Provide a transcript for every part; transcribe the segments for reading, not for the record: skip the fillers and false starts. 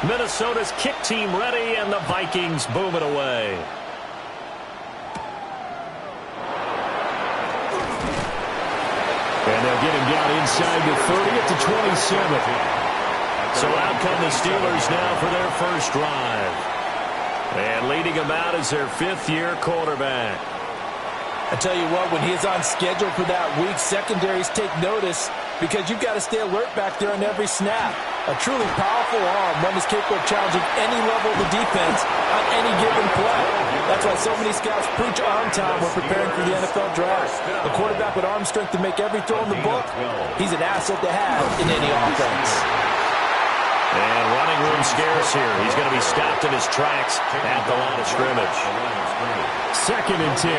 Minnesota's kick team ready, and the Vikings boom it away. And they'll get him down inside the 30 at the 27. So out come the Steelers now for their first drive. And leading him out is their fifth-year quarterback. I tell you what, when he's on schedule for that week, secondaries take notice because you've got to stay alert back there on every snap. A truly powerful arm, one is capable of challenging any level of the defense on any given play. That's why so many scouts preach arm time when preparing for the NFL draft. A quarterback with arm strength to make every throw in the book, he's an asset to have in any offense. And running room scarce here. He's going to be stopped in his tracks at the line of scrimmage. 2nd and 10.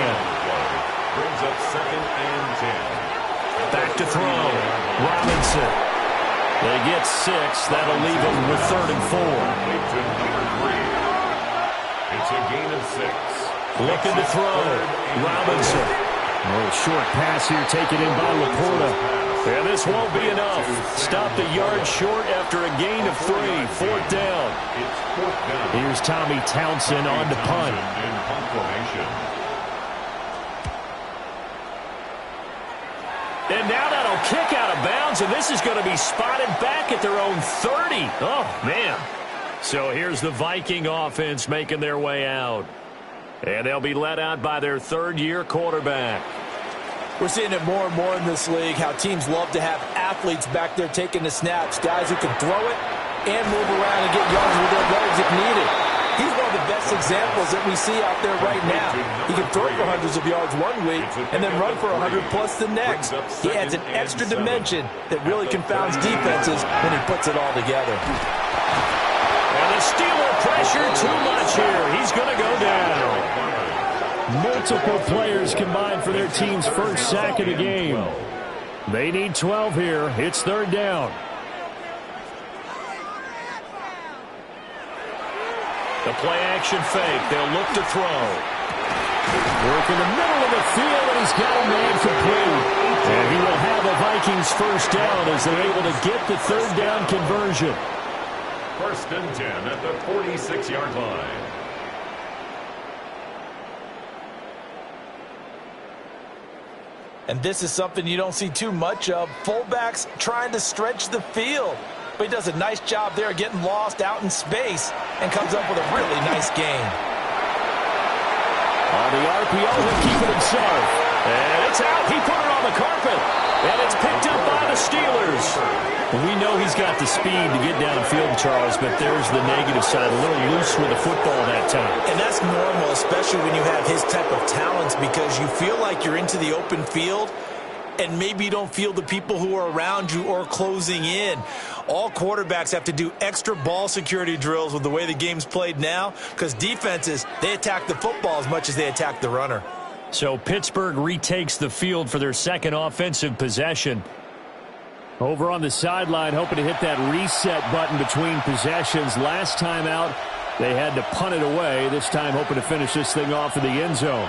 Brings up 2nd and 10. Back to throw. Robinson. They get 6. That'll leave them with 3rd and 4. It's a gain of 6. Looking to throw. Robinson. Oh, short pass here taken in by Laporta. And this won't be enough. Stopped a yard short after a gain of 3. 4th down. It's 4th down. Here's Tommy Townsend on to punt. In punt formation. And now that'll kick out of bounds, and this is going to be spotted back at their own 30. Oh, man. So here's the Viking offense making their way out. And they'll be led out by their 3rd-year quarterback. We're seeing it more and more in this league, how teams love to have athletes back there taking the snaps, guys who can throw it and move around and get yards with their legs if needed. He's one of the best examples that we see out there right now. He can throw for hundreds of yards one week and then run for 100-plus the next. He adds an extra dimension that really confounds defenses when he puts it all together. And the Steeler pressure too much here. He's going to go down. Multiple players combined for their team's first sack of the game. They need 12 here. It's 3rd down. The play-action fake. They'll look to throw. Work in the middle of the field, and he's got a man complete. And he will have a Vikings first down as they're able to get the 3rd down conversion. 1st and 10 at the 46-yard line. And this is something you don't see too much of. Fullbacks trying to stretch the field. But he does a nice job there getting lost out in space and comes up with a really nice gain. On the RPO, he'll keep it himself. And it's out. He put it on the carpet. And it's picked up by the Steelers. We know he's got the speed to get downfield, Charles, but there's the negative side. A little loose with the football that time. And that's normal, especially when you have his type of talents, because you feel like you're into the open field and maybe you don't feel the people who are around you or closing in. All quarterbacks have to do extra ball security drills with the way the game's played now, because defenses, they attack the football as much as they attack the runner. So Pittsburgh retakes the field for their 2nd offensive possession. Over on the sideline, hoping to hit that reset button between possessions. Last time out, they had to punt it away. This time hoping to finish this thing off in the end zone.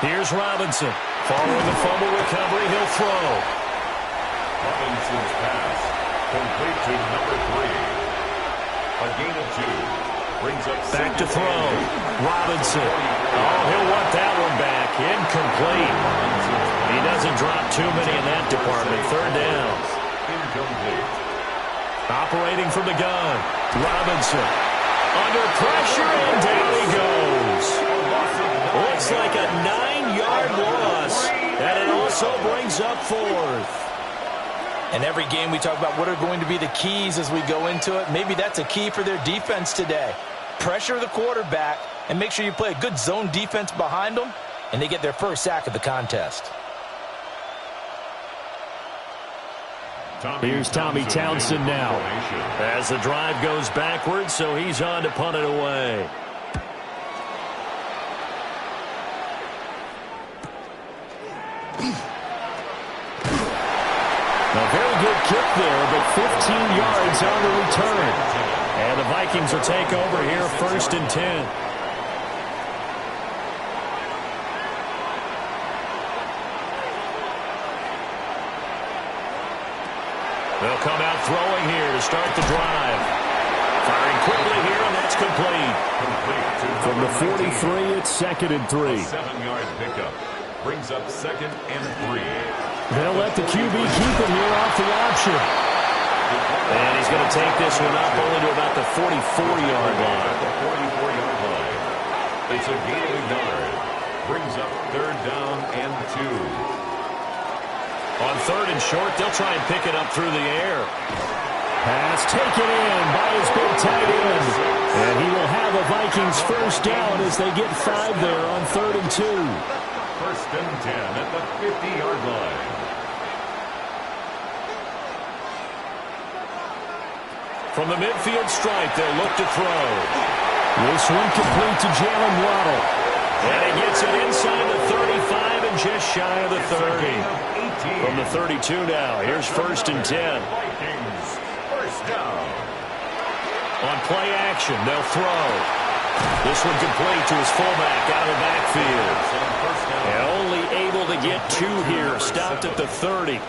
Here's Robinson. Following the fumble recovery, he'll throw. Robinson's pass complete to number 3. A gain of 2. Brings up back to throw. Robinson. Oh, he'll want that one back. Incomplete. He doesn't drop too many in that department. 3rd down. Incomplete. Operating from the gun. Robinson. Under pressure, and down he goes. Looks like a 9-yard loss. And it also brings up 4th. And every game we talk about what are going to be the keys as we go into it. Maybe that's a key for their defense today. Pressure the quarterback and make sure you play a good zone defense behind them, and they get their first sack of the contest. Here's Tommy Townsend now. As the drive goes backwards, so he's on to punt it away. A very good kick there, but 15 yards on the return. And the Vikings will take over here, 1st and 10. They'll come out throwing here to start the drive. Firing quickly here, and that's complete. From the 43, it's 2nd and 3. 7-yard pickup brings up 2nd and 3. They'll let the QB keep him here off the option. And he's going to take this one up only to about the 44-yard line. The 44-yard line. It's a gain of a yard. Brings up 3rd down and 2. On 3rd and short, they'll try and pick it up through the air. Pass taken in by his big tight end. And he will have a Vikings first down as they get 5 there on 3rd and 2. 1st and 10 at the 50-yard line. From the midfield stripe, they'll look to throw. This one complete to Jalen Waddle. And he gets it inside the 35 and just shy of the 30. From the 32 now, here's 1st and 10. Vikings, first down. On play action, they'll throw. This one complete to his fullback out of the backfield. And only able to get 2 here, stopped at the 30.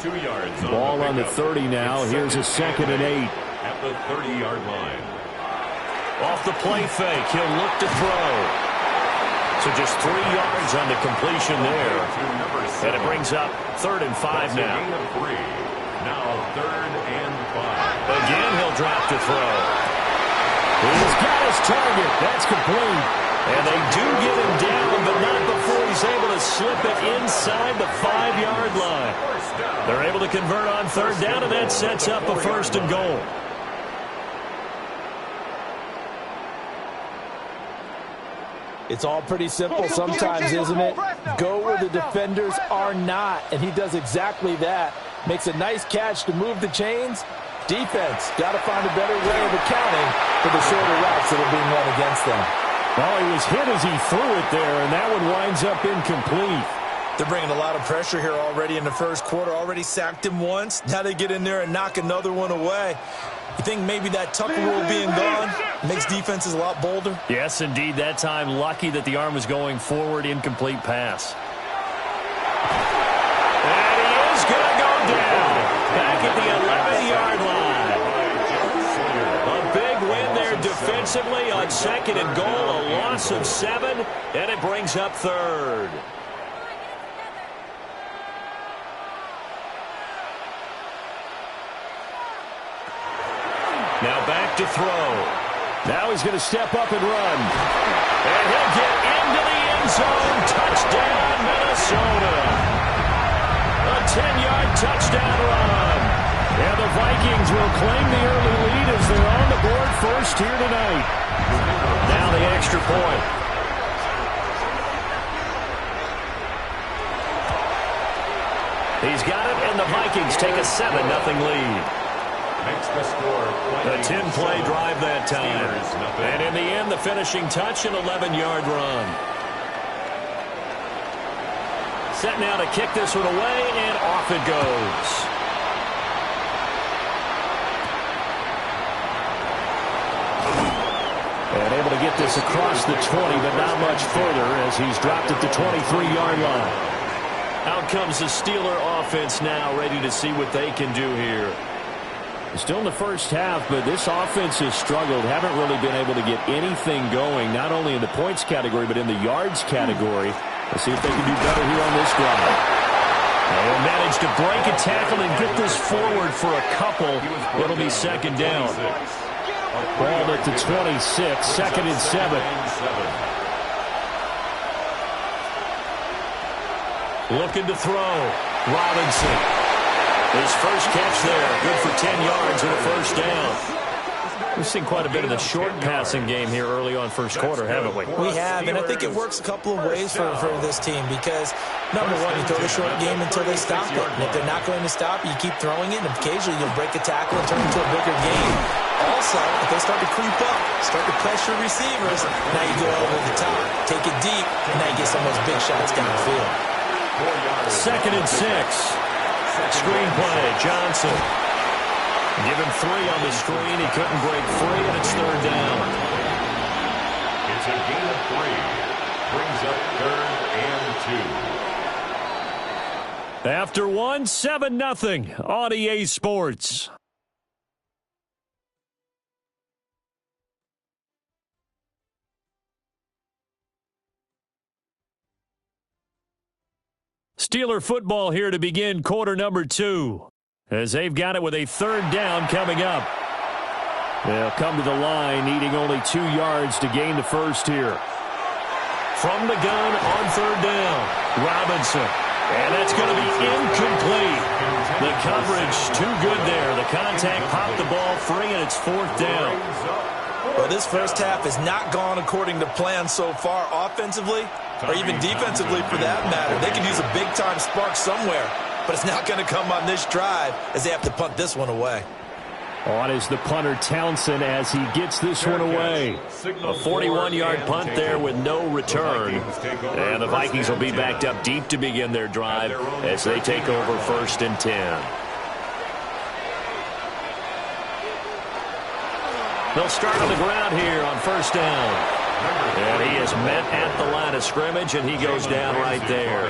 2 yards. Ball on the 30 now. Here's a 2nd and 8. At the 30-yard line. Off the play fake, he'll look to throw. So just 3 yards on the completion there. And it brings up 3rd and 5 now. Now 3rd and 5. Again, he'll drop to throw. He's got his target. That's complete. And they do get him down, but not before he's able to slip it inside the 5-yard line. They're able to convert on 3rd down, and that sets up a 1st and goal. It's all pretty simple sometimes, isn't it? Go where the defenders are not, and he does exactly that. Makes a nice catch to move the chains. Defense, got to find a better way of accounting for the shorter routes that are being run against them. Well, he was hit as he threw it there, and that one winds up incomplete. They're bringing a lot of pressure here already in the first quarter. Already sacked him once. Now they get in there and knock another one away. You think maybe that Tucker rule being gone makes defenses a lot bolder? Yes, indeed. That time, lucky that the arm was going forward. Incomplete pass. And he is going to go down. Back at the 11-yard line. A big win there defensively on 2nd and goal. A loss of 7, and it brings up 3rd. Now back to throw. Now he's going to step up and run. And he'll get into the end zone. Touchdown, Minnesota. A 10-yard touchdown run. And the Vikings will claim the early lead as they're on the board first here tonight. Now the extra point. He's got it, and the Vikings take a 7-0 lead. Makes the score. A 10-play drive that time. And in the end, the finishing touch, an 11-yard run. Set now to kick this one away, and off it goes. And able to get this across the 20, but not much further as he's dropped at the 23-yard line. Out comes the Steeler offense now, ready to see what they can do here. Still in the first half, but this offense has struggled. Haven't really been able to get anything going, not only in the points category, but in the yards category. Let's see if they can do better here on this drive. And managed to break a tackle and get this forward for a couple. It'll be 2nd down. Ball at the 26, 2nd and 7. Looking to throw. Robinson. His first catch there. Good for 10 yards and a first down. We've seen quite a bit of the short passing game here early on first quarter, haven't we? We have, and I think it works a couple of ways for this team because, number one, you throw the short game until they stop it. And if they're not going to stop, you keep throwing it, and occasionally you'll break a tackle and turn it into a bigger game. Also, if they start to creep up, start to pressure receivers, now you go over the top, take it deep, and now you get some of those big shots downfield. 2nd and 6. Screenplay, Johnson. Give him 3 on the screen. He couldn't break free, and it's 3rd down. It's a gain of 3. Brings up 3rd and 2. After 1, 7-0 on EA Sports. Steeler football here to begin quarter number 2. As they've got it with a third down coming up. They'll come to the line needing only 2 yards to gain the first here. From the gun on third down, Robinson. And that's going to be incomplete. The coverage too good there. The contact popped the ball free, and it's fourth down. Well, this first half has not gone according to plan so far offensively or even defensively for that matter. They could use a big-time spark somewhere, but it's not going to come on this drive as they have to punt this one away. On is the punter Townsend as he gets this one away. A 41-yard punt there with no return. And the Vikings will be backed up deep to begin their drive as they take over 1st and 10. They'll start on the ground here on first down. And he is met at the line of scrimmage, and he goes down right there.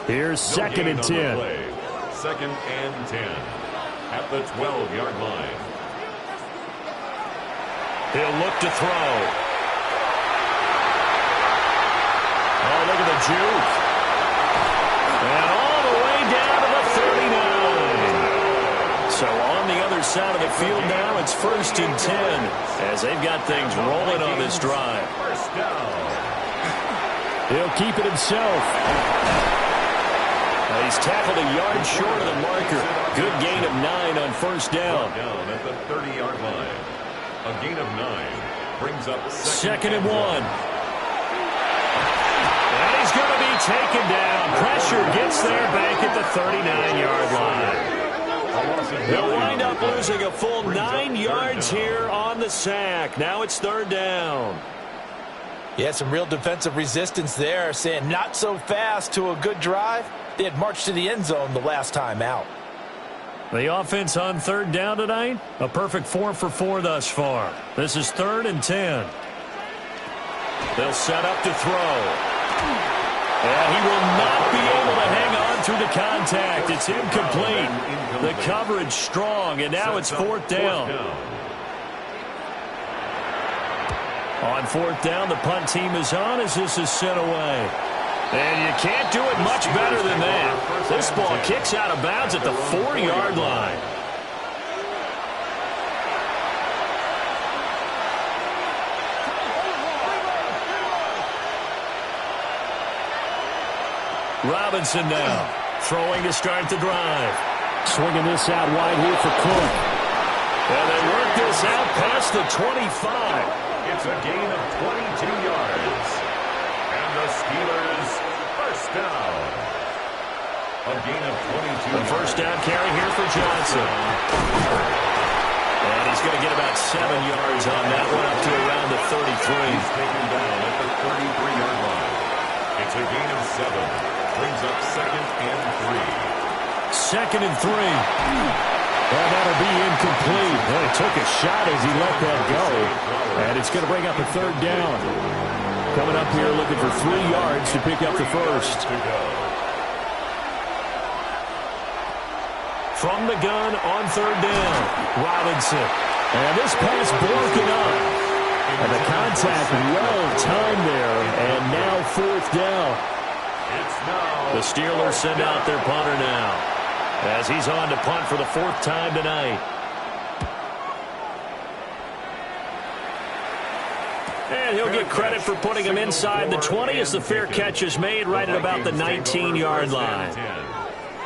Here's 2nd and 10. 2nd and 10. At the 12-yard line. He'll look to throw. Oh, look at the juke. And all the way down to the 39. So on the other side of the field now, it's 1st and 10 as they've got things rolling on this drive. First down. He'll keep it himself. He's tackled a yard short of the marker. Good gain of 9 on first down. Down at the 30-yard line. A gain of 9 brings up 2nd and 1. And he's going to be taken down. Pressure gets there back at the 39-yard line. They'll wind up losing a full 9 yards here on the sack. Now it's 3rd down. Yeah, some real defensive resistance there, saying not so fast to a good drive. They had marched to the end zone the last time out. The offense on 3rd down tonight, a perfect 4 for 4 thus far. This is 3rd and 10. They'll set up to throw. And he will not be able to hang on through the contact. It's incomplete. The coverage strong, and now it's 4th down. On 4th down, the punt team is on as this is sent away. And you can't do it much better than that. This ball kicks out of bounds at the 4-yard line. Robinson now, throwing to start the drive. Swinging this out wide here for Cook. And they work this out past the 25. It's a gain of 22 yards. And the Steelers first down. A gain of 22. The first down carry here for Johnson. And he's going to get about 7 yards on that one up to around the 33. He's taken down at the 33-yard line. It's a gain of 7. Brings up 2nd and 3. 2nd and 3. Well, that'll be incomplete. Well, he took a shot as he let that go. And it's going to bring up a 3rd down. Coming up here looking for 3 yards to pick up the first. From the gun on 3rd down, Robinson. And this pass broken up. And the contact well timed there. And now 4th down. The Steelers send out their punter now as he's on to punt for the 4th time tonight. And he'll get credit for putting him inside the 20 as the fair catch is made right at about the 19-yard line.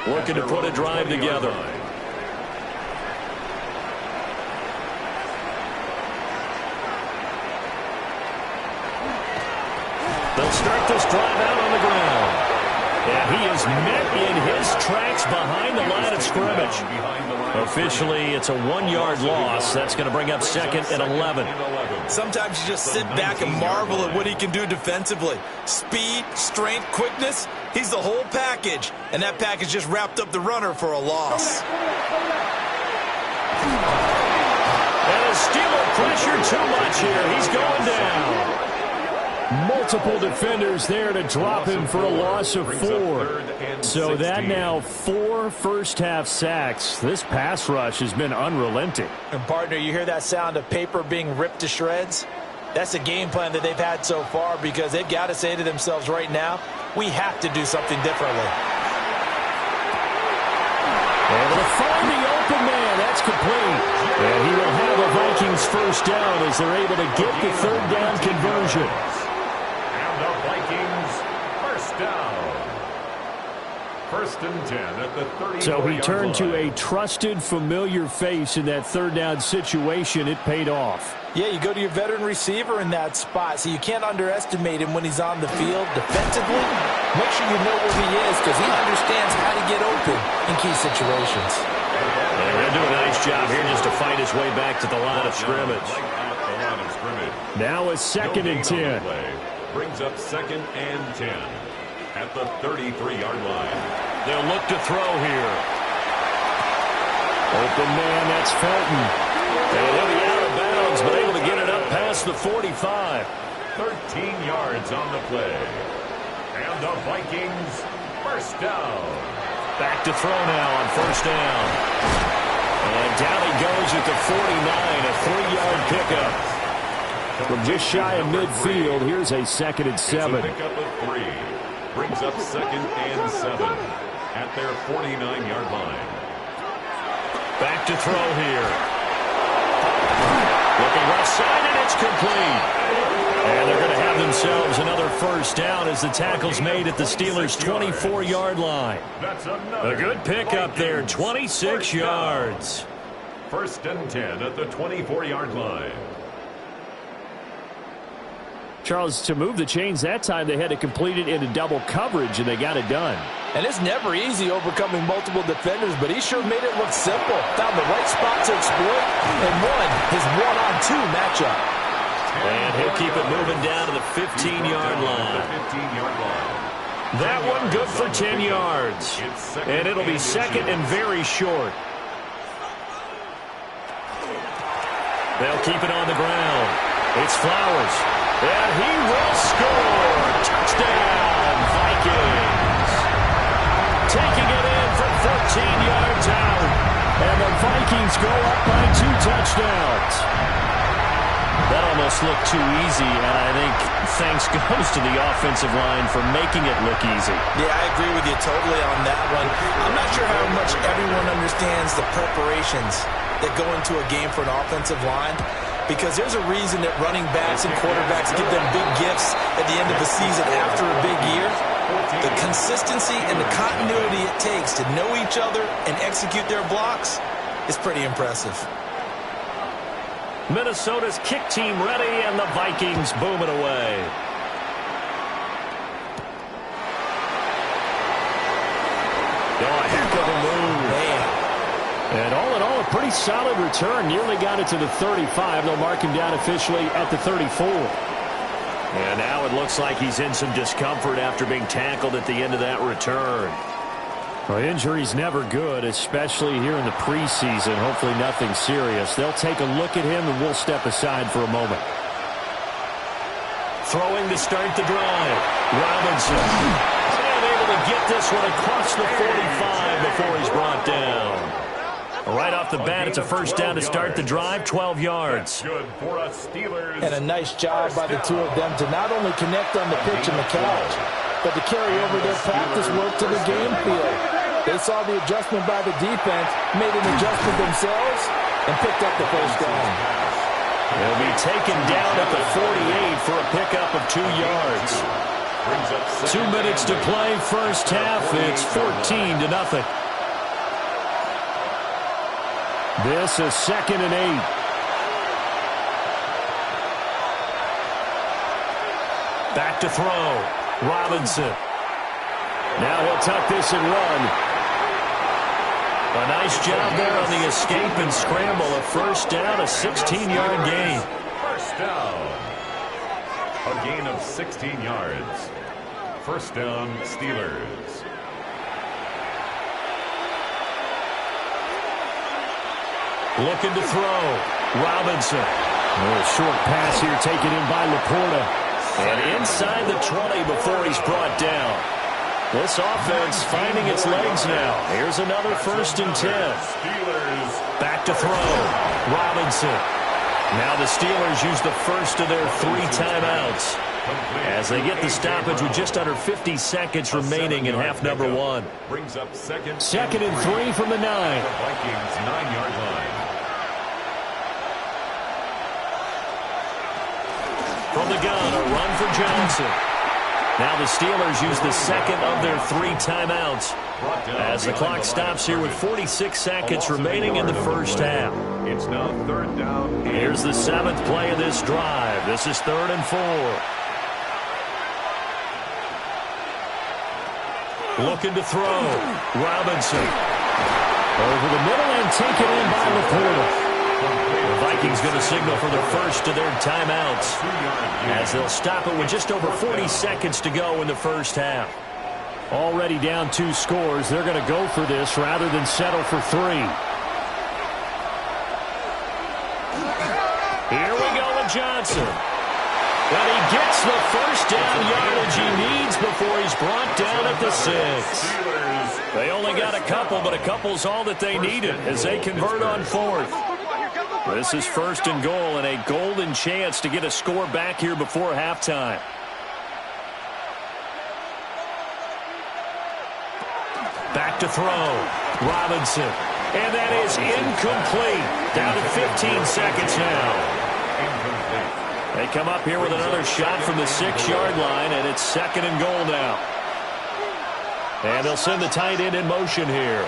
Looking to put a drive together. They'll start this drive out on the ground. And he is met in his tracks behind the line of scrimmage. Officially, it's a 1-yard loss. That's going to bring up 2nd and 11. Sometimes you just sit back and marvel at what he can do defensively. Speed, strength, quickness, he's the whole package. And that package just wrapped up the runner for a loss. And the Steeler pressure too much here. He's going down. Multiple defenders there to drop him for a loss of 4. So that now 4 first-half sacks. This pass rush has been unrelenting. And, partner, you hear that sound of paper being ripped to shreds? That's a game plan that they've had so far because they've got to say to themselves right now, we have to do something differently. Able to find the open man. That's complete. And he will have a Vikings first down as they're able to get the third down conversion. And the Vikings first down. First and 10 at the 34-yard So he turned to line. a trusted, familiar face in that third down situation. It paid off. Yeah, you go to your veteran receiver in that spot, so you can't underestimate him when he's on the field defensively. Make sure you know where he is because he understands how to get open in key situations. They're going to do a nice job here just to fight his way back to the line of scrimmage. Now a second and 10. Brings up second and 10 at the 33-yard line. They'll look to throw here. Open man, that's Felton. And he'll be out of bounds, but able to get it up past the 45. 13 yards on the play. And the Vikings first down. Back to throw now on first down. And down he goes at the 49, a 3-yard pickup. From just shy of midfield, here's a second and 7. It's a pickup of 3. Brings up second and 7 at their 49-yard line. Back to throw here. Looking left side, and it's complete. And they're going to have themselves another first down as the tackle's made at the Steelers' 24-yard line. That's another A good pickup there, 26 yards. First and 10 at the 24-yard line. Charles, to move the chains that time, they had to complete it into double coverage, and they got it done. And it's never easy overcoming multiple defenders, but he sure made it look simple. Found the right spot to exploit and won his one-on-two matchup. And he'll keep it moving down to the 15-yard line. That one good for 10 yards. And it'll be second and very short. They'll keep it on the ground. It's Flowers. And he will score. Touchdown, Vikings. Taking it in from 14 yards out. And the Vikings go up by 2 touchdowns. That almost looked too easy, and I think thanks goes to the offensive line for making it look easy. Yeah, I agree with you totally on that one. I'm not sure how much everyone understands the preparations that go into a game for an offensive line, because there's a reason that running backs and quarterbacks give them big gifts at the end of the season after a big year. The consistency and the continuity it takes to know each other and execute their blocks is pretty impressive. Minnesota's kick team ready, and the Vikings boom it away. Oh, a heck of a move. Man. And all in all, a pretty solid return. Nearly got it to the 35. They'll mark him down officially at the 34. And now it looks like he's in some discomfort after being tackled at the end of that return. Well, injury's never good, especially here in the preseason. Hopefully nothing serious. They'll take a look at him, and we'll step aside for a moment. Throwing to start the drive. Robinson. And able to get this one across the 45 before he's brought down. Right off the bat, it's a first down to start the drive, 12 yards. Good for a Steelers. And a nice job by the two of them to not only connect on the pitch and the couch, but to carry over their practice work to the game field. They saw the adjustment by the defense, made an adjustment themselves, and picked up the first down. They'll be taken down at the 48 for a pickup of 2 yards. 2 minutes to play first half. It's 14-0. This is second and 8. Back to throw. Robinson. Now he'll tuck this and run. A nice job there on the escape and scramble. A first down, a 16-yard gain. First down. A gain of 16 yards. First down, Steelers. Looking to throw. Robinson. A little short pass here taken in by Laporta. And inside the 20 before he's brought down. This offense finding its legs now. Here's another first and 10. Steelers. Back to throw. Robinson. Now the Steelers use the first of their 3 timeouts. as they get the stoppage with just under 50 seconds remaining in half number one. Brings up second and 3 from the 9. The Vikings 9-yard line. From the gun, a run for Johnson. Now the Steelers use the second of their 3 timeouts as the clock stops here with 46 seconds remaining in the first half. It's now 3rd down. Here's the 7th play of this drive. This is 3rd and 4. Looking to throw. Robinson. Over the middle and taken in by Laporta. The Vikings going to signal for their first of their timeouts as they'll stop it with just over 40 seconds to go in the first half. Already down 2 scores. They're going to go for this rather than settle for 3. Here we go with Johnson. But he gets the first down yardage he needs before he's brought down at the 6. They only got a couple, but a couple's all that they needed as they convert on 4th. This is 1st and goal and a golden chance to get a score back here before halftime. Back to throw. Robinson. And that is incomplete. Down to 15 seconds now. They come up here with another shot from the 6-yard line, and it's 2nd and goal now. And they'll send the tight end in motion here.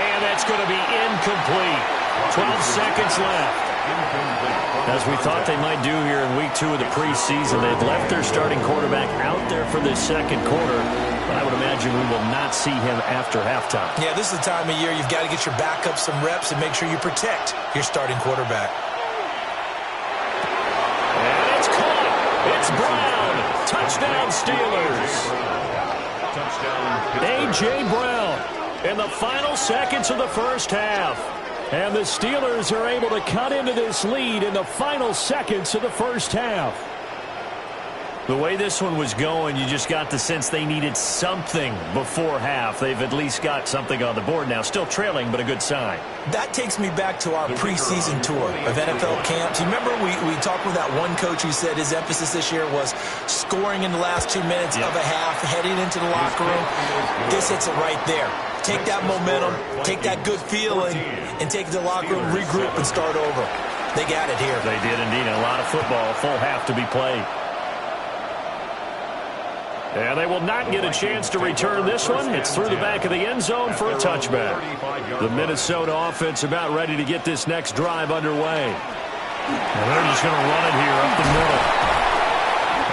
And that's going to be incomplete. 12 seconds left. As we thought they might do here in week 2 of the preseason, they've left their starting quarterback out there for this 2nd quarter. But I would imagine we will not see him after halftime. Yeah, this is the time of year you've got to get your backup some reps and make sure you protect your starting quarterback. And it's caught. It's Brown. Touchdown Steelers. A.J. Brown in the final seconds of the first half. And the Steelers are able to cut into this lead in the final seconds of the first half. The way this one was going, you just got the sense they needed something before half. They've at least got something on the board now. Still trailing, but a good sign. That takes me back to our preseason tour of NFL camps. You remember we talked with that one coach who said his emphasis this year was scoring in the last 2 minutes of a half, heading into the locker room. This hits it right there. Take that momentum, take that good feeling, and take it to the locker room, regroup, and start over. They got it here. They did indeed. A lot of football, a full half to be played. And they will not get a chance to return this one. It's through the back of the end zone for a touchback. The Minnesota offense about ready to get this next drive underway. And they're just going to run it here up the middle.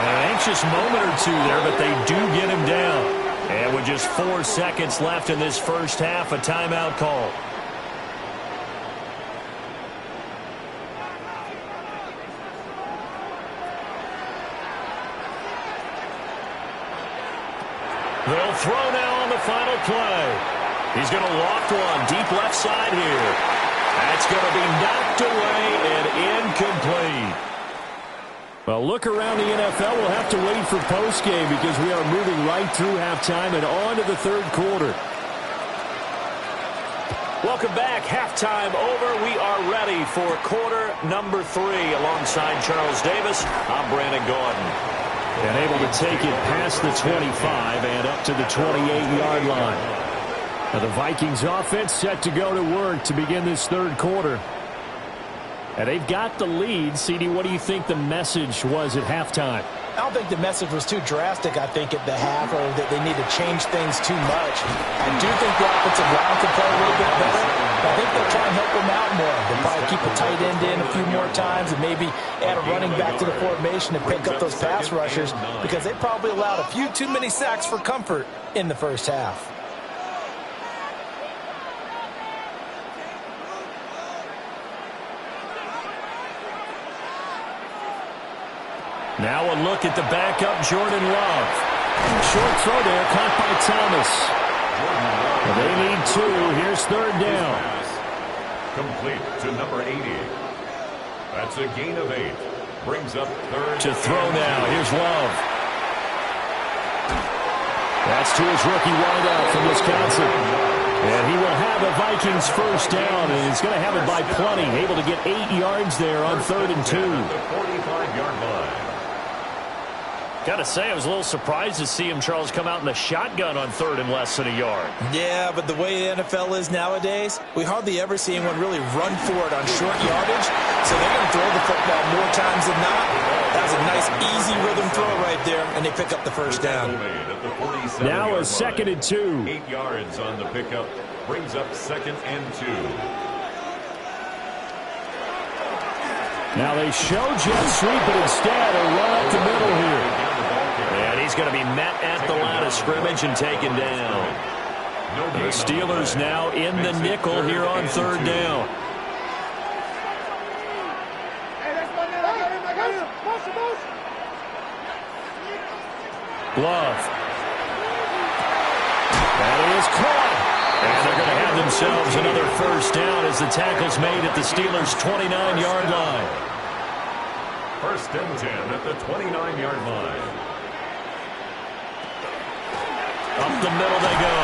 An anxious moment or two there, but they do get him down. And with just 4 seconds left in this first half, a timeout call. They'll throw now on the final play. He's going to loft one deep left side here. That's going to be knocked away and incomplete. Well, look around the NFL. We'll have to wait for postgame because we are moving right through halftime and on to the 3rd quarter. Welcome back. Halftime over. We are ready for quarter number 3 alongside Charles Davis. I'm Brandon Gaudin. And able to take it past the 25 and up to the 28-yard line. Now the Vikings offense set to go to work to begin this 3rd quarter. And they've got the lead. CD, what do you think the message was at halftime? I don't think the message was too drastic, I think, at the half, or that they need to change things too much. I do think the offensive line can play a little bit better. I think they'll try and help them out more. They'll probably keep a tight end in a few more times and maybe add a running back to the formation to pick up those pass rushers because they probably allowed a few too many sacks for comfort in the first half. Now a look at the backup, Jordan Love. Short throw there, caught by Thomas. They need 2. Here's 3rd down. Complete to number 80. That's a gain of 8. Brings up 3rd. To throw now. Here's Love. That's to his rookie wideout from Wisconsin. And he will have a Vikings first down, and he's going to have it by plenty. Able to get 8 yards there on 3rd and 2. The 45-yard line. Gotta say, I was a little surprised to see him, Charles, come out in the shotgun on third and less than a yard. Yeah, but the way the NFL is nowadays, we hardly ever see anyone really run for it on short yardage. So they're going to throw the football more times than not. That was a nice, easy rhythm throw right there, and they pick up the first down. Now a 2nd and 2. 8 yards on the pickup. Brings up 2nd and 2. Now they show jet sweep, but instead a run up the middle here. And he's going to be met at the line of scrimmage and taken down. The Steelers now in the nickel here on third down. Glove. That is caught. And they're going to have themselves another first down as the tackle's made at the Steelers' 29-yard line. 1st and 10 at the 29-yard line. Up the middle they go.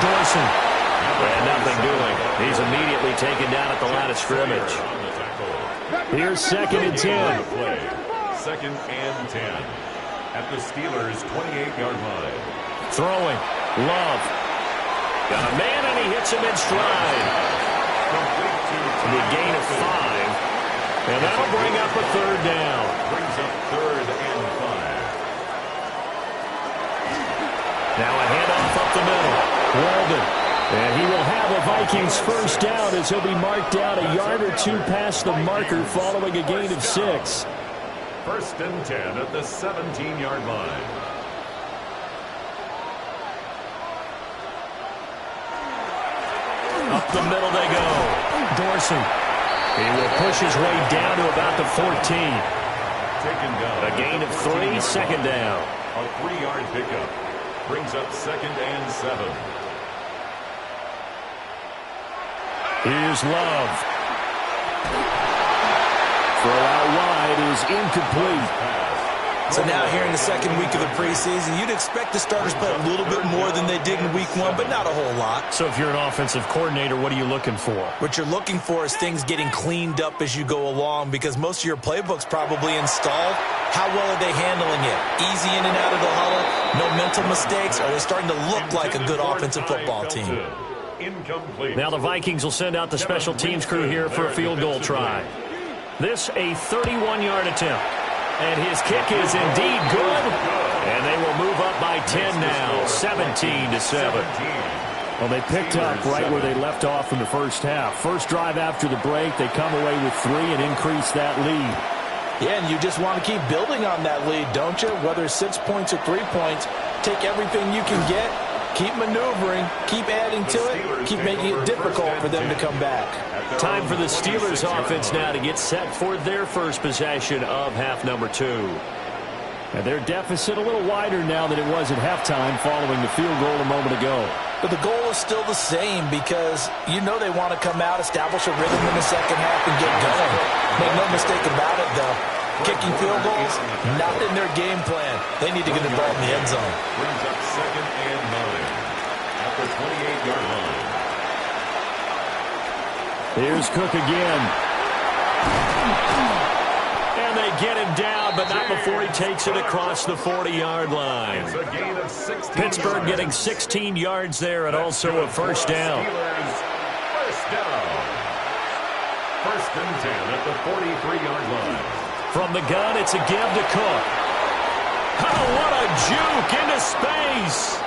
Dorsey. And nothing doing. He's immediately taken down at the line of scrimmage. Here's 2nd and 10. 2nd and 10 at the Steelers' 28-yard line. Throwing. Love. Got a man, and he hits him in stride. The gain of 5. And that'll bring up a third down. Brings up 3rd and 5. Now a handoff up the middle. Walden. And he will have a Vikings first down as he'll be marked down a yard or two past the marker following a gain of 6. 1st and 10 at the 17-yard line. Up the middle they go. Dorsey. He will push his way down to about the 14. Taken down. A gain of 3, 2nd down. A 3-yard pickup. Brings up 2nd and 7. Here's Love. Throw out wide is incomplete. So now here in the 2nd week of the preseason, you'd expect the starters play a little bit more than they did in week 1, but not a whole lot. So if you're an offensive coordinator, what are you looking for? What you're looking for is things getting cleaned up as you go along, because most of your playbook's probably installed. How well are they handling it? Easy in and out of the huddle? No mental mistakes? Are they starting to look like a good offensive football team? Incomplete. Now the Vikings will send out the special teams crew here for a field goal try. This a 31-yard attempt. And his kick is indeed good. And they will move up by 10 now, 17-7. Well, they picked up right where they left off in the first half. First drive after the break, they come away with 3 and increase that lead. Yeah, and you just want to keep building on that lead, don't you? Whether it's 6 points or 3 points, take everything you can get, keep maneuvering, keep adding to it, keep making it difficult for them to come back. Time for the Steelers offense now to get set for their first possession of half number 2. And their deficit a little wider now than it was at halftime following the field goal a moment ago. But the goal is still the same, because you know they want to come out, establish a rhythm in the second half, and get going. Make no mistake about it, though. Kicking field goals, not in their game plan. They need to get the ball in the end zone. Brings up 2nd and 9 at the 28-yard line. Here's Cook again. And they get him down, but not before he takes it across the 40-yard line. It's a gain of 16 Pittsburgh yards. getting 16 yards there and also a first down. Steelers, first down. 1st and 10 at the 43-yard line. From the gun, it's a give to Cook. Oh, what a juke into space.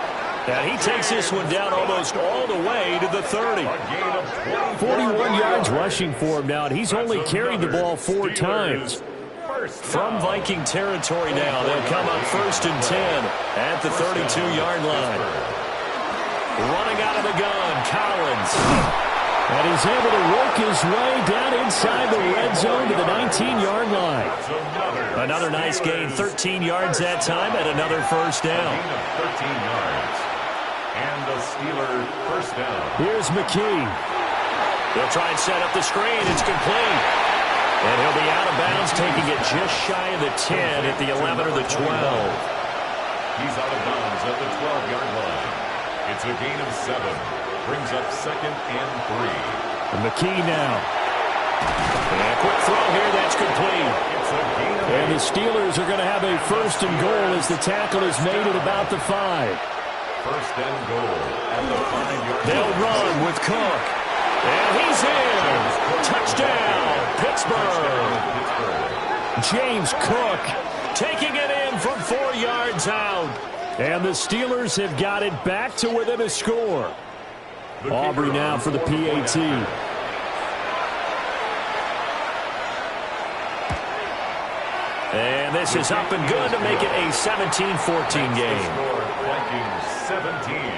And he takes this one down almost all the way to the 30. A gain of 41 yards rushing for him now, and he's only carried the ball 4 times. From Viking territory now, they'll come up 1st and 10 at the 32-yard line. Running out of the gun, Collins. And he's able to work his way down inside the red zone to the 19-yard line. Another nice gain, 13 yards that time, and another first down. Gain of 13 yards. And the Steeler first down. Here's McKee. They'll try and set up the screen. It's complete. And he'll be out of bounds, taking it just shy of the 10 at the 11 or the 12. He's out of bounds at the 12-yard line. It's a gain of 7. Brings up 2nd and 3. And McKee now. And a quick throw here, that's complete. And the Steelers are going to have a first and goal as the tackle is made at about the 5. First and goal at the 5-yard line. They'll run with Cook. And he's in. Touchdown, Pittsburgh. James Cook taking it in from 4 yards out. And the Steelers have got it back to within a score. Aubrey now for the PAT. And this is up and good to make it a 17-14 game.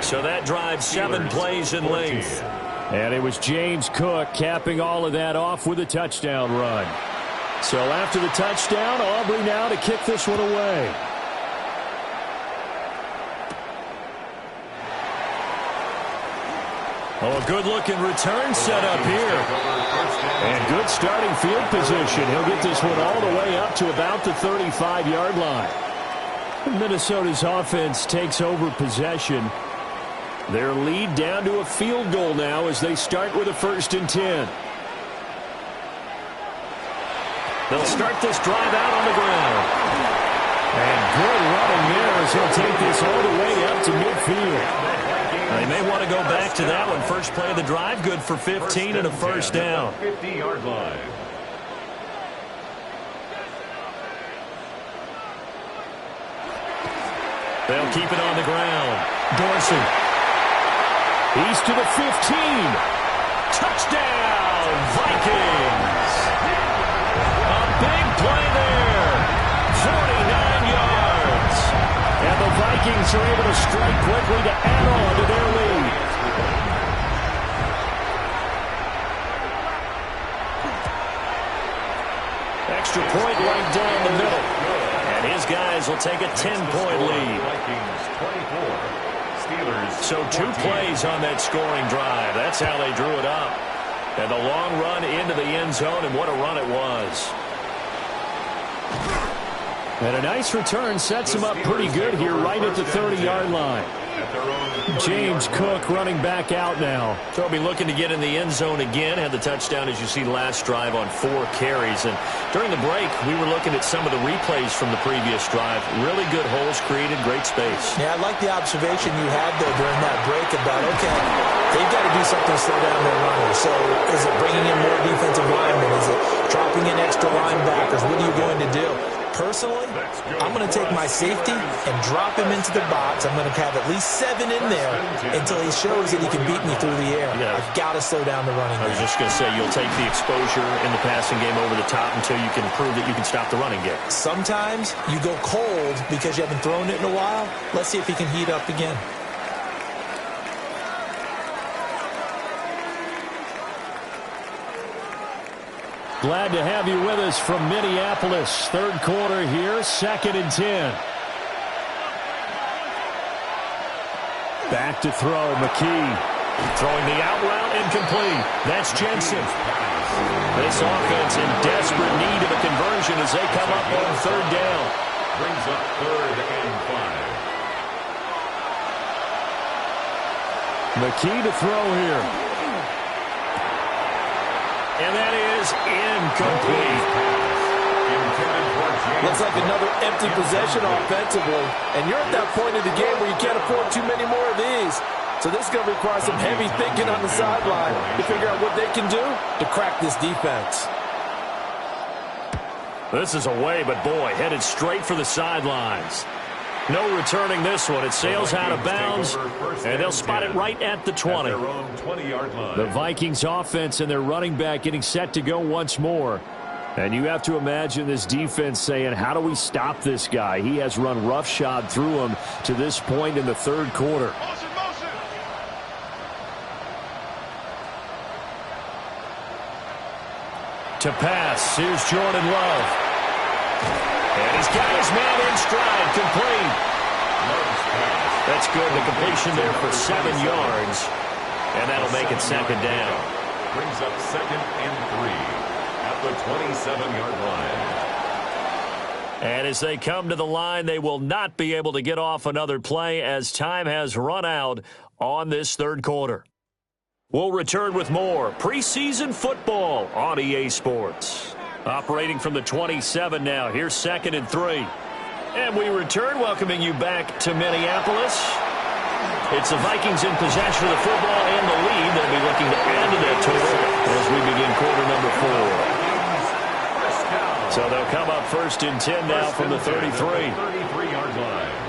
So that drives 7 plays in length. And it was James Cook capping all of that off with a touchdown run. So after the touchdown, Aubrey now to kick this one away. Oh, a good-looking return set up here. And good starting field position. He'll get this one all the way up to about the 35-yard line. Minnesota's offense takes over possession. Their lead down to a field goal now as they start with a 1st and 10. They'll start this drive out on the ground. And good running there as he'll take this all the way up to midfield. They may want to go back to that one. First play of the drive, good for 15 and a first down. 50-yard line. They'll keep it on the ground. Dorsey. He's to the 15. Touchdown, Vikings. A big play there. 49 yards. And the Vikings are able to strike quickly to add on to their lead. Extra point right down the middle. And his guys will take a 10-point lead. Vikings 24. Steelers. So 2 plays on that scoring drive. That's how they drew it up. And the long run into the end zone, and what a run it was. And a nice return sets him up pretty good here right at the 30-yard line. James Cook running back out now. They'll be looking to get in the end zone again. Had the touchdown, as you see, last drive on 4 carries. And during the break, we were looking at some of the replays from the previous drive. Really good holes created, great space. Yeah, I like the observation you had there during that break about, okay, they've got to do something to slow down their runners. So is it bringing in more defensive linemen? Is it dropping in extra linebackers? What are you going to do? Personally, I'm going to take my safety and drop him into the box. I'm going to have at least 7 in there until he shows that he can beat me through the air. Yeah. I've got to slow down the running game. I was just going to say, you'll take the exposure in the passing game over the top until you can prove that you can stop the running game. Sometimes you go cold because you haven't thrown it in a while. Let's see if he can heat up again. Glad to have you with us from Minneapolis. 3rd quarter here, 2nd and 10. Back to throw, McKee. Throwing the out route incomplete. That's Jensen. This offense in desperate need of a conversion as they come up on 3rd down. Brings up 3rd and 5. McKee to throw here. And that is incomplete. Looks like another empty possession offensively. And you're at that point of the game where you can't afford too many more of these. So this is going to require some heavy thinking on the sideline to figure out what they can do to crack this defense. This is away, but boy, headed straight for the sidelines. No returning this one. It sails out of bounds, and they'll spot it right at the 20. The Vikings offense and their running back getting set to go once more. And you have to imagine this defense saying, how do we stop this guy? He has run roughshod through him to this point in the 3rd quarter. To pass, here's Jordan Love. And he's got his man in stride, complete. That's good. The completion there for 7 yards. And that'll make it 2nd down. Brings up 2nd and 3 at the 27-yard line. And as they come to the line, they will not be able to get off another play as time has run out on this 3rd quarter. We'll return with more preseason football on EA Sports. Operating from the 27 now. Here's 2nd and 3. And we return, welcoming you back to Minneapolis. It's the Vikings in possession of the football and the lead. They'll be looking to add to that total as we begin quarter number 4. So they'll come up 1st and 10 now from the 33. 33-yard line.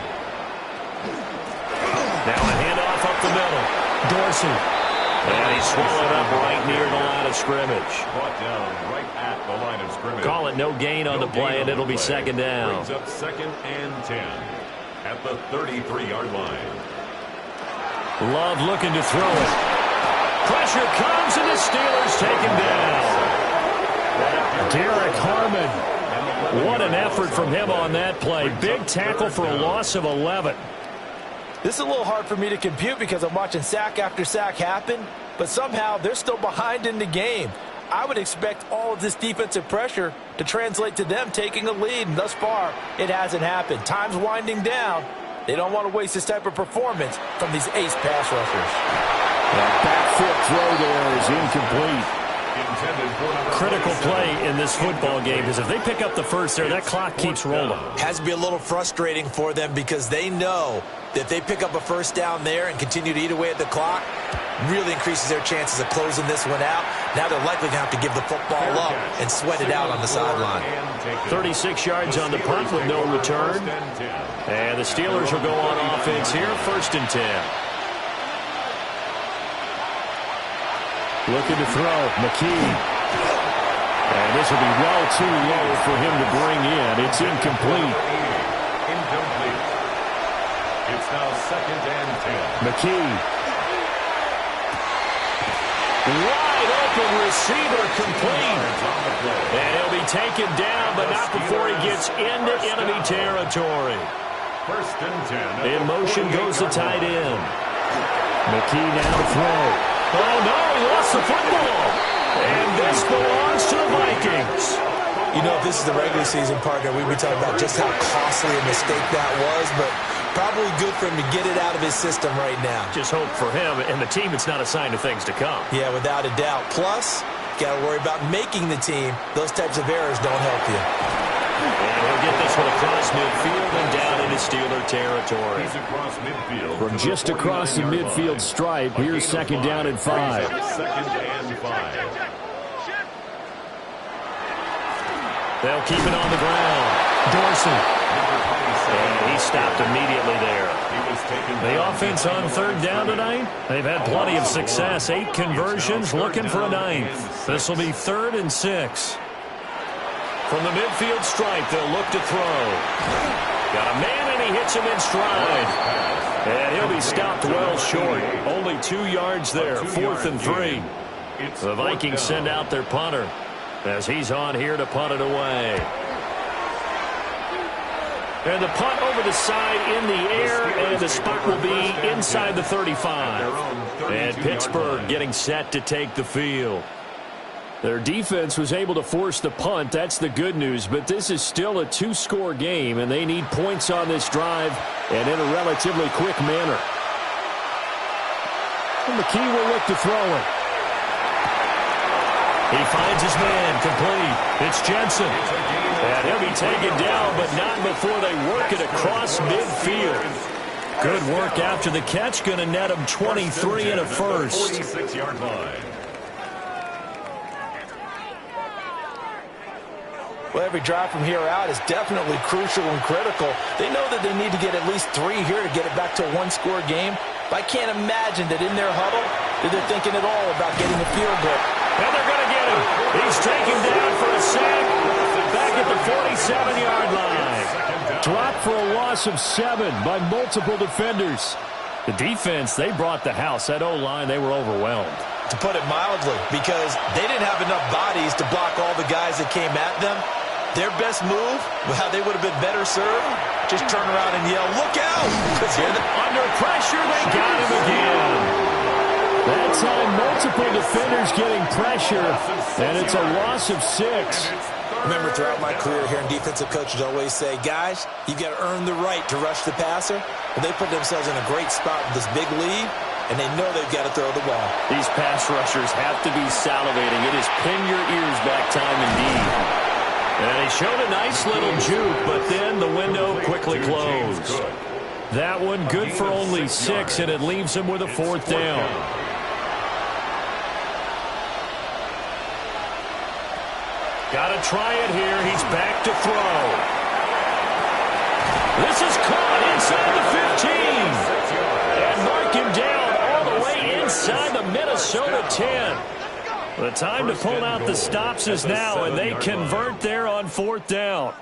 Now a handoff up the middle. Dorsey. And he's swallowed up right near the line of scrimmage. Brought down right at the line of scrimmage. Call it no gain on the play, and it'll be 2nd down. Brings up 2nd and 10 at the 33-yard line. Love looking to throw it. Pressure comes, and the Steelers take him down. Derek Harmon. What an effort from him on that play. Big tackle for a loss of 11. This is a little hard for me to compute because I'm watching sack after sack happen, but somehow they're still behind in the game. I would expect all of this defensive pressure to translate to them taking a lead, and thus far, it hasn't happened. Time's winding down. They don't want to waste this type of performance from these ace pass rushers. That back foot throw there is incomplete. Critical play in this football game because if they pick up the first there, that clock keeps rolling. Has to be a little frustrating for them because they know that if they pick up a first down there and continue to eat away at the clock, really increases their chances of closing this one out. Now they're likely going to have to give the football up and sweat it out on the sideline. 36 yards on the punt with no return. And the Steelers will go on offense here, 1st and 10. Looking to throw, McKee. And this will be well too low for him to bring in. It's incomplete. Incomplete. It's now 2nd and 10. McKee. Wide open receiver complete. And he'll be taken down, but not before he gets into enemy territory. 1st and 10. In motion goes the tight end. McKee now to throw. Oh, no, he lost the football. And this belongs to the Vikings. You know, if this is the regular season, partner, we'd be talking about just how costly a mistake that was, but probably good for him to get it out of his system right now. Just hope for him and the team it's not a sign of things to come. Yeah, without a doubt. Plus, got to worry about making the team. Those types of errors don't help you. And he'll get this one across midfield and down into Steeler territory. He's across midfield. From just across the midfield stripe, here's 2nd down and 5. 2nd and 5. They'll keep it on the ground. Dorsey. And he stopped immediately there. The offense on 3rd down tonight, they've had plenty of success. 8 conversions, looking for a 9th. This will be 3rd and 6. From the midfield stripe, they'll look to throw. Got a man, and he hits him in stride. And he'll be stopped well short. Only 2 yards there, 4th and 3. The Vikings send out their punter as he's on here to punt it away. And the punt over the side in the air, and the spot will be inside the 35. And Pittsburgh getting set to take the field. Their defense was able to force the punt. That's the good news. But this is still a 2-score game, and they need points on this drive and in a relatively quick manner. And McKee will look to throw it. He finds his man complete. It's Jensen. And he'll be taken down, but not before they work it across midfield. Good work after the catch. Going to net him 23 and a first. 46-yard line. Well, every drive from here out is definitely crucial and critical. They know that they need to get at least 3 here to get it back to a 1-score game. But I can't imagine that in their huddle that they're thinking at all about getting a field goal. And they're going to get him. He's taken down for a sack back at the 47-yard line. Dropped for a loss of 7 by multiple defenders. The defense, they brought the house. That O-line, they were overwhelmed. To put it mildly, because they didn't have enough bodies to block all the guys that came at them. Their best move, well, they would have been better served. Just turn around and yell, look out! Because under pressure, they got him again. That time, multiple defenders getting pressure, and it's a loss of 6. Remember, throughout my career here in defensive coaches always say, guys, you've got to earn the right to rush the passer. Well, they put themselves in a great spot with this big lead. and they know they've got to throw the ball. These pass rushers have to be salivating. It is pin your ears back time indeed. And he showed a nice little juke, but then the window quickly closed. That one good for only 6, and it leaves him with a 4th down. Got to try it here. He's back to throw. This is caught inside the 15. And mark him down all the way inside the Minnesota 10. The time to pull out the stops is now, and they convert there on 4th down.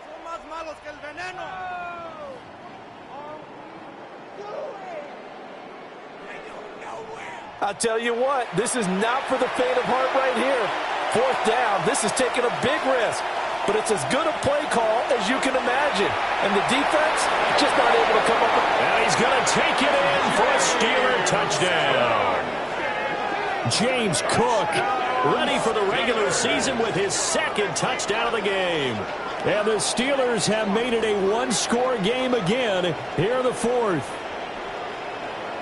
I'll tell you what, this is not for the faint of heart right here. 4th down, this is taking a big risk. But it's as good a play call as you can imagine. And the defense just not able to come up with it. And he's going to take it in for a Steeler touchdown. James Cook ready for the regular season with his 2nd touchdown of the game. And the Steelers have made it a 1-score game again here in the 4th.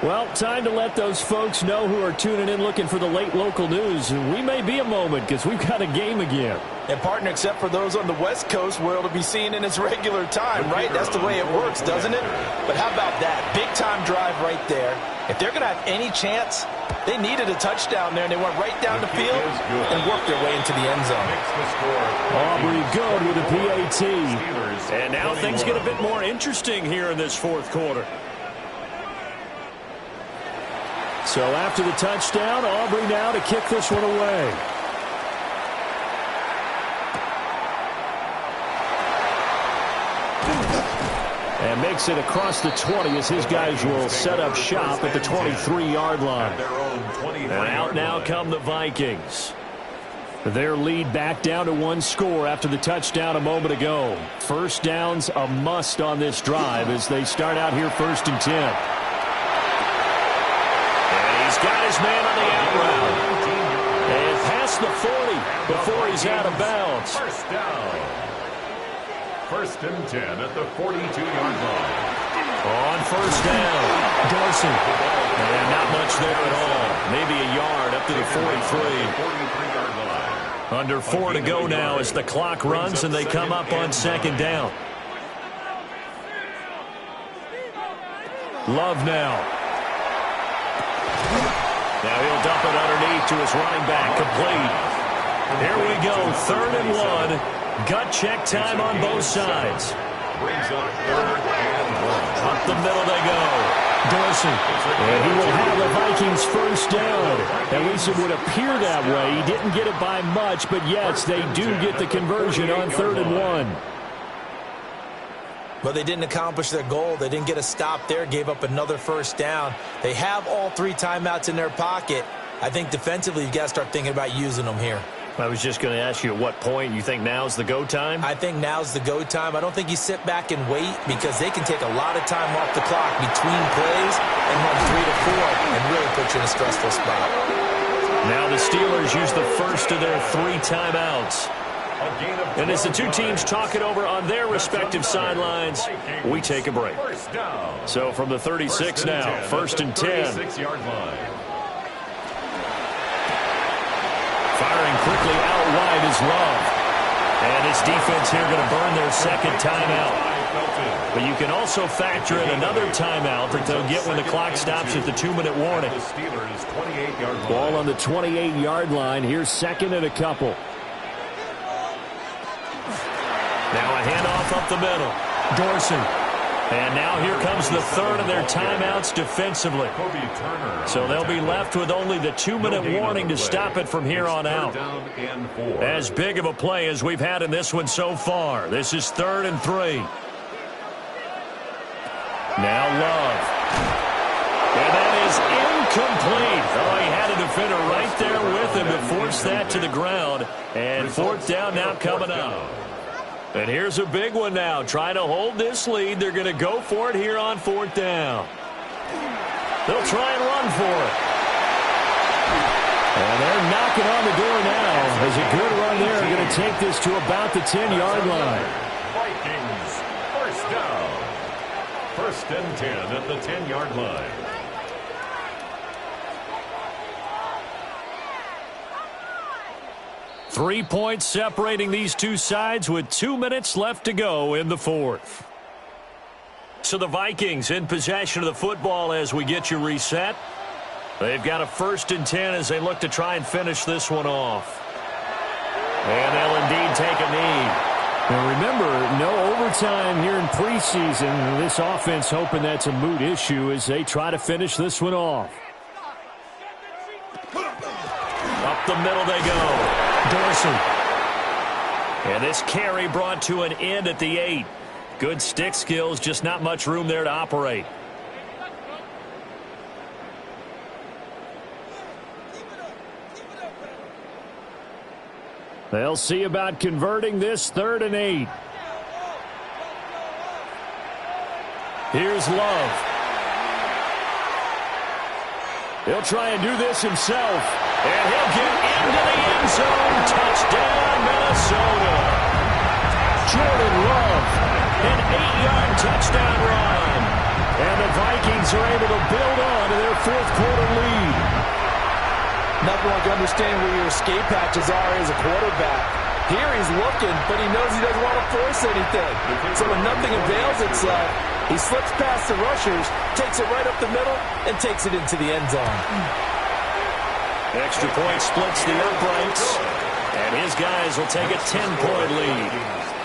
Well, time to let those folks know who are tuning in looking for the late local news. We may be a moment because we've got a game again. And, partner, except for those on the West Coast where it'll be seen in its regular time, right? That's the way it works, doesn't it? But how about that? Big-time drive right there. If they're going to have any chance, they needed a touchdown there, and they went right down the field and worked their way into the end zone. Aubrey good with a PAT. And now things get a bit more interesting here in this 4th quarter. So after the touchdown, Aubrey now to kick this one away. And makes it across the 20 as his guys will set up shop at the 23-yard line. And out now come the Vikings. Their lead back down to 1 score after the touchdown a moment ago. First down's a must on this drive as they start out here 1st and 10. He's got his man on the out route. And past the 40 before he's out of bounds. First down. 1st and 10 at the 42-yard line. On 1st down, Dorsey. And not much there at all. Maybe a yard up to the 43. Under 4 to go now as the clock runs and they come up on 2nd down. Love now. Now he'll dump it underneath to his running back, complete. Here we go, 3rd and 1. Gut check time on both sides. Brings up 3rd and 1. Up the middle they go. Dorsey. And he will have the Vikings first down. At least it would appear that way. He didn't get it by much, but yes, they do get the conversion on 3rd and 1. But they didn't accomplish their goal. They didn't get a stop there, gave up another first down. They have all 3 timeouts in their pocket. I think defensively you've got to start thinking about using them here. I was just going to ask you at what point you think now's the go time? I think now's the go time. I don't think you sit back and wait because they can take a lot of time off the clock between plays and run 3 to 4 and really put you in a stressful spot. Now the Steelers use the first of their 3 timeouts. And as the two teams talk it over on their respective sidelines, we take a break. So from the 36 now, 1st and 10. Firing quickly out wide is Love. And his defense here going to burn their 2nd timeout. But you can also factor in another timeout that they'll get when the clock stops at the 2-minute warning. Ball on the 28-yard line. Here's 2nd and a couple. Now a handoff up the middle. Dorsey. And now here comes the 3rd of their timeouts defensively. So they'll be left with only the 2-minute warning to stop it from here on out. As big of a play as we've had in this one so far. This is 3rd and 3. Now Love. And that is incomplete. Oh, he had a defender right there with him to force that to the ground. And 4th down now coming up. And here's a big one now. Trying to hold this lead. They're going to go for it here on 4th down. They'll try and run for it. And they're knocking on the door now. As a good run there, going to take this to about the 10-yard line. Vikings, first down. 1st and 10 at the 10-yard line. 3 points separating these two sides with 2 minutes left to go in the fourth. So the Vikings in possession of the football as we get you reset. They've got a 1st and 10 as they look to try and finish this one off. And they'll indeed take a knee. Now remember, no overtime here in preseason. This offense hoping that's a moot issue as they try to finish this one off. Up the middle they go. Dorsey. And this carry brought to an end at the 8. Good stick skills, just not much room there to operate. They'll see about converting this 3rd and 8. Here's Love. He'll try and do this himself. And he'll get into the end zone. Touchdown, Minnesota. Jordan Love. An 8-yard touchdown run. And the Vikings are able to build on to their 4th quarter lead. Nothing like understanding where your escape patches are as a quarterback. Here he's looking, but he knows he doesn't want to force anything. So when nothing avails itself, he slips past the rushers, takes it right up the middle, and takes it into the end zone. Extra point splits the uprights, and his guys will take a 10-point lead.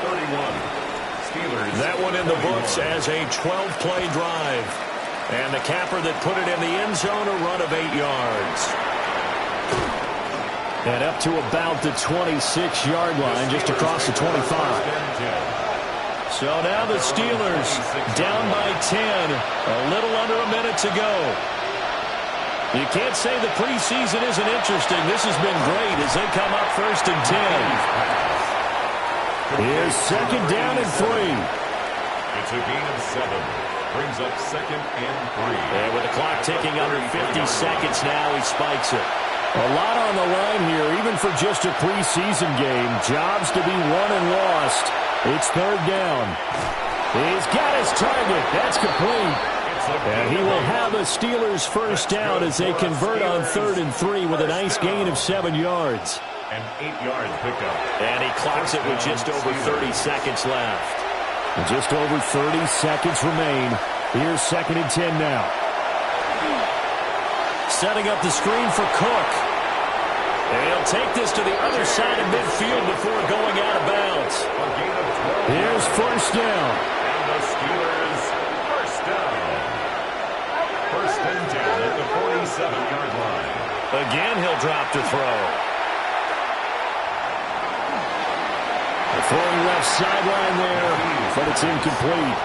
31. That one in the books as a 12-play drive. And the capper that put it in the end zone, a run of 8 yards. And up to about the 26-yard line, just across the 25. So now the Steelers down by 10, a little under a minute to go. You can't say the preseason isn't interesting. This has been great as they come up 1st and 10. Here's 2nd down and 3. It's a gain of 7. Brings up 2nd and 3. And with the clock ticking under 50 seconds now, he spikes it. A lot on the line here, even for just a preseason game. Jobs to be won and lost. It's 3rd down. He's got his target. That's complete. And he will have a Steelers 1st down as they convert on 3rd and 3 with a nice gain of 7 yards. An 8-yard pickup. And he clocks it with just over 30 seconds left. And just over 30 seconds remain. Here's 2nd and 10 now. Setting up the screen for Cook. And he'll take this to the other side of midfield before going out of bounds. Here's 1st down. And the Steelers 1st down. 1st and 10 at the 47-yard line. Again, he'll drop to throw. Throwing left sideline there, but it's incomplete.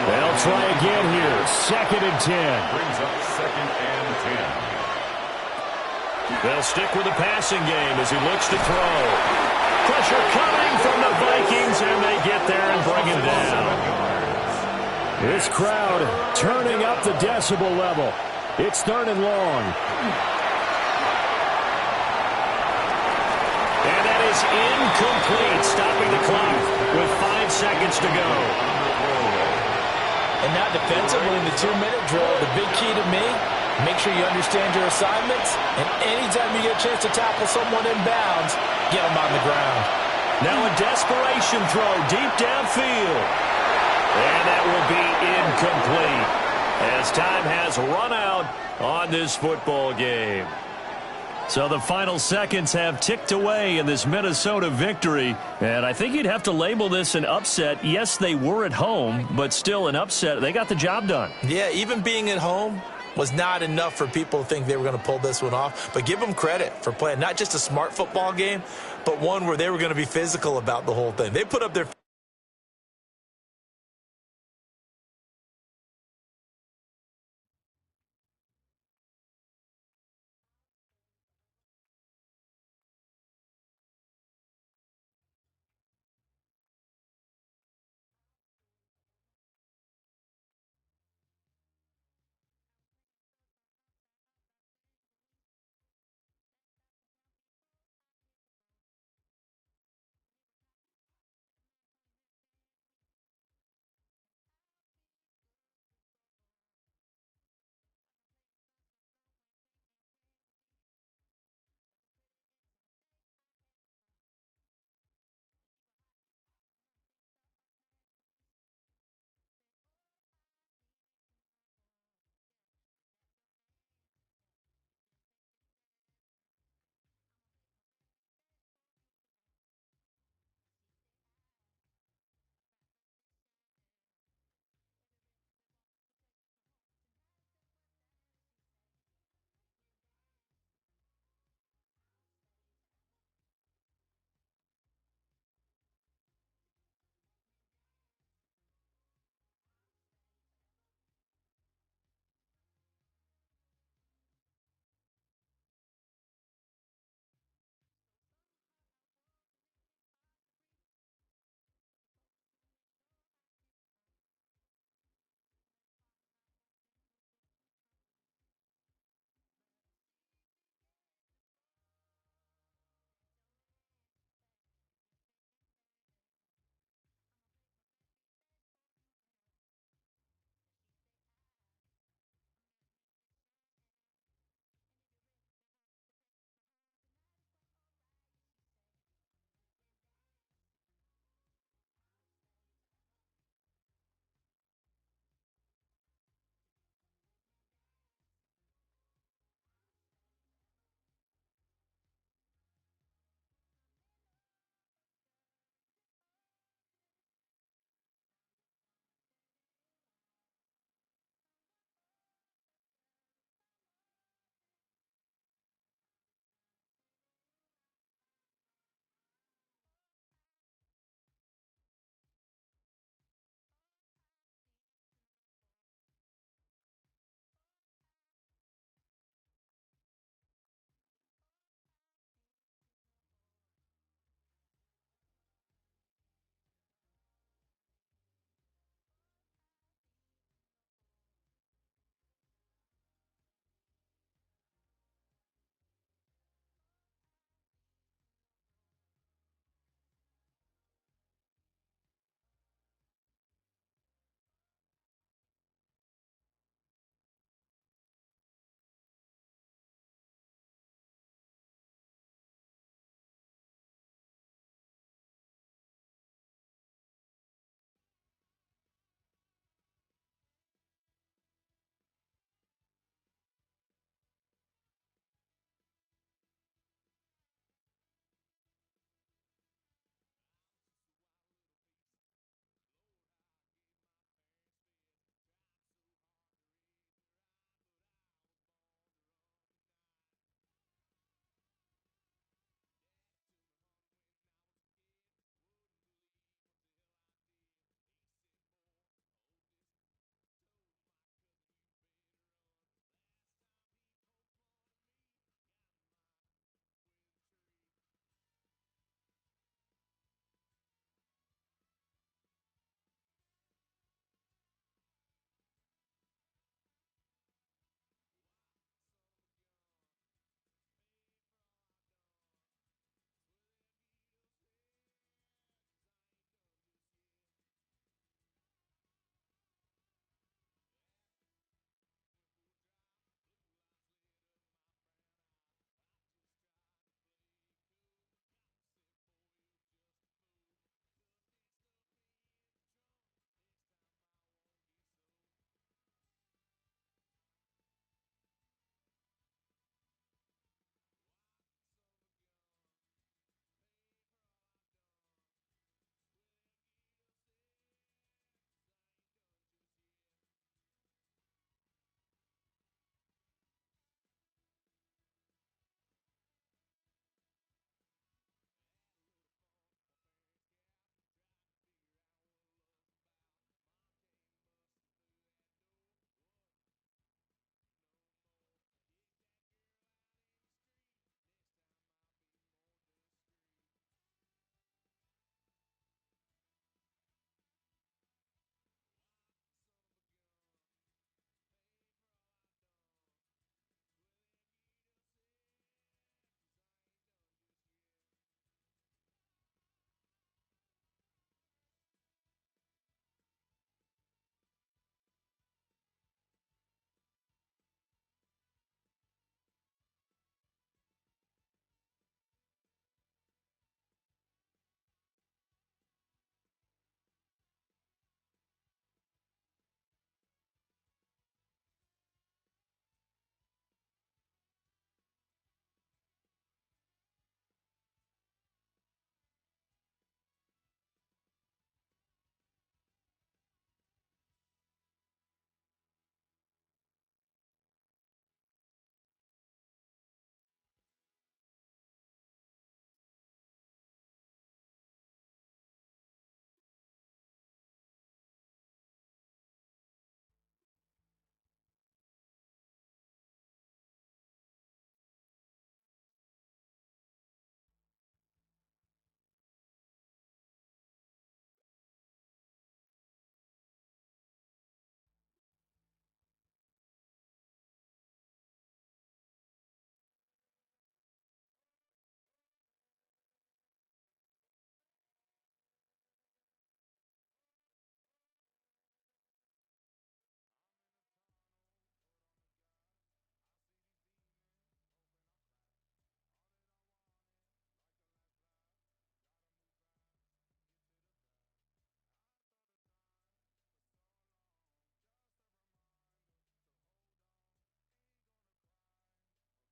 They'll try again here. 2nd and 10. Brings up 2nd and 10. They'll stick with the passing game as he looks to throw. Pressure coming from the Vikings, and they get there and bring him down. This crowd turning up the decibel level. It's 3rd and long. And that is incomplete, stopping the clock with 5 seconds to go. And now defensively in the 2-minute drill, the big key to me, make sure you understand your assignments, and anytime you get a chance to tackle someone in bounds, get them on the ground. Now a desperation throw deep downfield. And that will be incomplete as time has run out on this football game. So the final seconds have ticked away in this Minnesota victory. And I think you'd have to label this an upset. Yes, they were at home, but still an upset. They got the job done. Yeah, even being at home was not enough for people to think they were going to pull this one off. But give them credit for playing not just a smart football game, but one where they were going to be physical about the whole thing. They put up their